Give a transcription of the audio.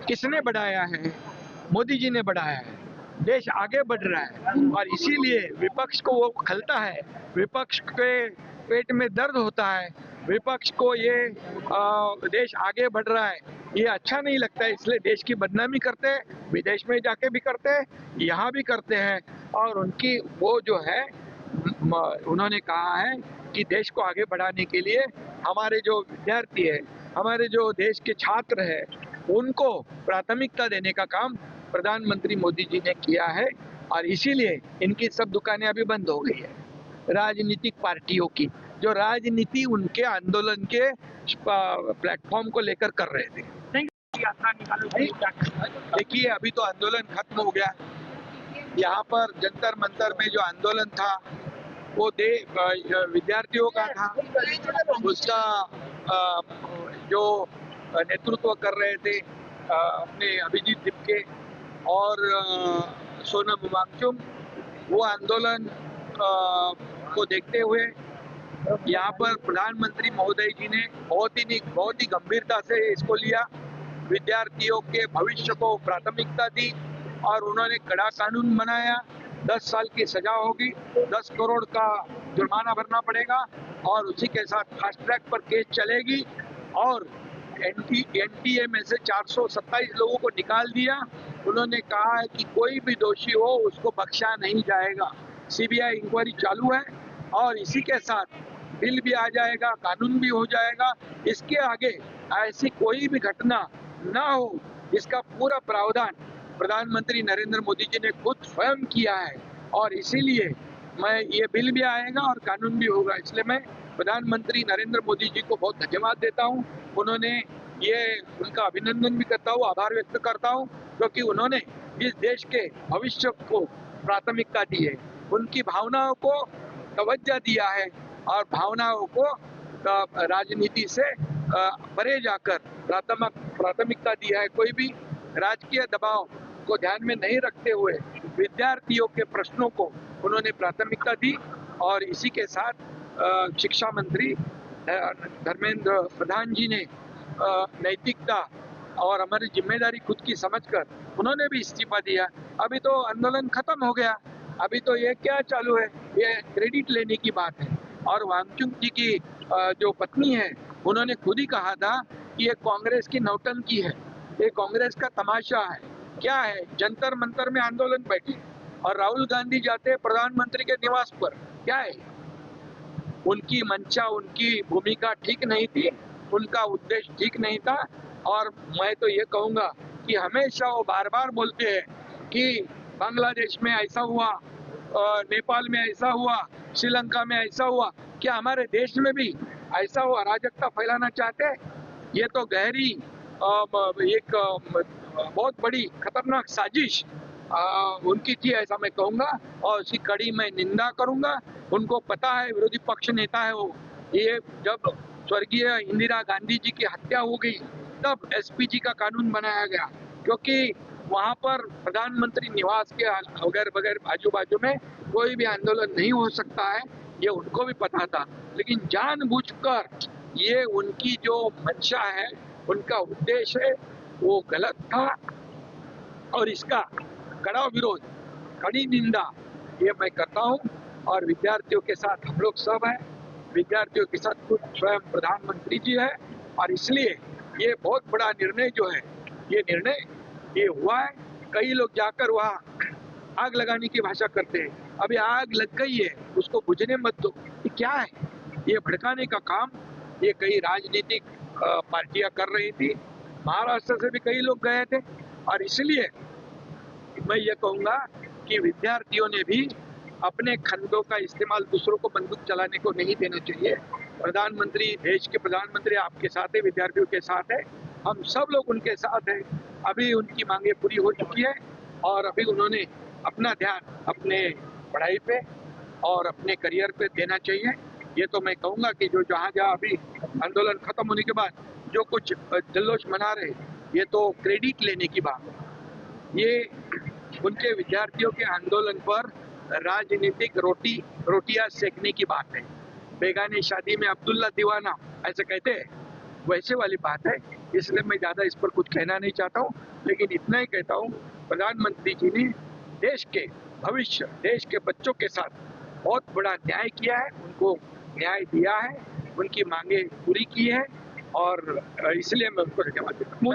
किसने बढ़ाया है? मोदी जी ने बढ़ाया है। देश आगे बढ़ रहा है और इसीलिए विपक्ष को वो खलता है, विपक्ष के पेट में दर्द होता है, विपक्ष को ये देश आगे बढ़ रहा है ये अच्छा नहीं लगता है, इसलिए देश की बदनामी करते हैं, विदेश में जाके भी करते हैं, यहाँ भी करते हैं। और उनकी वो जो है उन्होंने कहा है कि देश को आगे बढ़ाने के लिए हमारे जो विद्यार्थी है, हमारे जो देश के छात्र है, उनको प्राथमिकता देने का काम प्रधानमंत्री मोदी जी ने किया है और इसीलिए इनकी सब दुकानें अभी बंद हो गई है। राजनीतिक पार्टियों की जो राजनीति उनके आंदोलन के प्लेटफॉर्म को लेकर कर रहे थे। देखिए अभी तो आंदोलन खत्म हो गया। यहाँ पर जंतर मंतर में जो आंदोलन था वो विद्यार्थियों का था, उसका जो नेतृत्व कर रहे थे अपने अभिजीत दिपके और सोनम वांगचुक, वो आंदोलन को देखते हुए यहाँ पर प्रधानमंत्री महोदय जी ने बहुत ही गंभीरता से इसको लिया, विद्यार्थियों के भविष्य को प्राथमिकता दी और उन्होंने कड़ा कानून बनाया। 10 साल की सजा होगी, 10 करोड़ का जुर्माना भरना पड़ेगा और उसी के साथ फास्ट ट्रैक पर केस चलेगी और एनटीए में से 427 लोगों को निकाल दिया। उन्होंने कहा है कि कोई भी दोषी हो उसको बख्शा नहीं जाएगा। सीबीआई इंक्वायरी चालू है और इसी के साथ बिल भी आ जाएगा, कानून भी हो जाएगा। इसके आगे ऐसी कोई भी घटना ना हो, इसका पूरा प्रावधान प्रधानमंत्री नरेंद्र मोदी जी ने खुद स्वयं किया है और इसीलिए ये बिल भी आएगा और कानून भी होगा। इसलिए मैं प्रधानमंत्री नरेंद्र मोदी जी को बहुत धन्यवाद देता हूं। उन्होंने उनका अभिनंदन भी करता हूं, आभार व्यक्त करता हूं, क्योंकि उन्होंने इस देश के भविष्य को प्राथमिकता दी है, उनकी भावनाओं को तवज्जो दिया है और भावनाओं को राजनीति से परे जाकर प्राथमिकता दिया है। कोई भी राजकीय दबाव को ध्यान में नहीं रखते हुए विद्यार्थियों के प्रश्नों को उन्होंने प्राथमिकता दी और इसी के साथ शिक्षा मंत्री धर्मेंद्र प्रधान जी ने नैतिकता और हमारी जिम्मेदारी खुद की समझकर उन्होंने भी इस्तीफा दिया। अभी तो आंदोलन खत्म हो गया, अभी तो ये क्या चालू है, ये क्रेडिट लेने की बात है। और वांगचुक जी की जो पत्नी है उन्होंने खुद ही कहा था कि ये कांग्रेस की नौटंकी है, ये कांग्रेस का तमाशा है। क्या है, जंतर मंतर में आंदोलन बैठे और राहुल गांधी जाते प्रधानमंत्री के निवास पर, क्या है? उनकी मंशा, उनकी भूमिका ठीक नहीं थी, उनका उद्देश्य ठीक नहीं था। और मैं तो ये कहूंगा कि हमेशा वो बार बार बोलते हैं कि बांग्लादेश में ऐसा हुआ, नेपाल में ऐसा हुआ, श्रीलंका में ऐसा हुआ, क्या हमारे देश में भी ऐसा हुआ? अराजकता फैलाना चाहते हैं। ये तो गहरी एक बहुत बड़ी खतरनाक साजिश उनकी थी, ऐसा मैं कहूंगा और उसकी कड़ी मैं निंदा करूंगा। उनको पता है, विरोधी पक्ष नेता है वो, ये जब स्वर्गीय इंदिरा गांधी जी की हत्या हो गई तब एसपीजी का कानून बनाया गया, क्योंकि वहां पर प्रधानमंत्री निवास के बगैर आजू बाजू में कोई भी आंदोलन नहीं हो सकता है, ये उनको भी पता था। लेकिन जानबूझकर ये उनकी जो मंशा है, उनका उद्देश्य है, वो गलत था और इसका कड़ा विरोध, कड़ी निंदा ये मैं करता हूँ। और विद्यार्थियों के साथ हम लोग सब हैं, विद्यार्थियों के साथ खुद स्वयं प्रधानमंत्री जी है और इसलिए ये बहुत बड़ा निर्णय जो है, ये निर्णय ये हुआ है। कई लोग जाकर वहाँ आग लगाने की भाषा करते हैं, अभी आग लग गई है, उसको बुझने मत दो। ये क्या है? ये भड़काने का काम ये कई राजनीतिक पार्टियां कर रही थी। महाराष्ट्र से भी कई लोग गए थे और इसलिए मैं ये कहूँगा कि विद्यार्थियों ने भी अपने खंडों का इस्तेमाल दूसरों को बंदूक चलाने को नहीं देना चाहिए। प्रधानमंत्री, देश के प्रधानमंत्री आपके साथ है, विद्यार्थियों के साथ है, हम सब लोग उनके साथ हैं। अभी उनकी मांगे पूरी हो चुकी है और अभी उन्होंने अपना ध्यान अपने पढ़ाई पे और अपने करियर पे देना चाहिए। ये तो मैं कहूँगा कि जो जहाँ अभी आंदोलन खत्म होने के बाद जो कुछ जल्लोश मना रहे, ये तो क्रेडिट लेने की बात है। ये उनके विद्यार्थियों के आंदोलन पर राजनीतिक रोटियां सेकने की बात है। बेगानी शादी में अब्दुल्ला दीवाना ऐसे कहते हैं, वैसे वाली बात है। इसलिए मैं ज़्यादा इस पर कुछ कहना नहीं चाहता हूँ, लेकिन इतना ही कहता हूँ, प्रधानमंत्री जी ने देश के भविष्य, देश के बच्चों के साथ बहुत बड़ा न्याय किया है, उनको न्याय दिया है, उनकी मांगे पूरी की है और इसलिए मैं उनको धन्यवाद देता हूँ।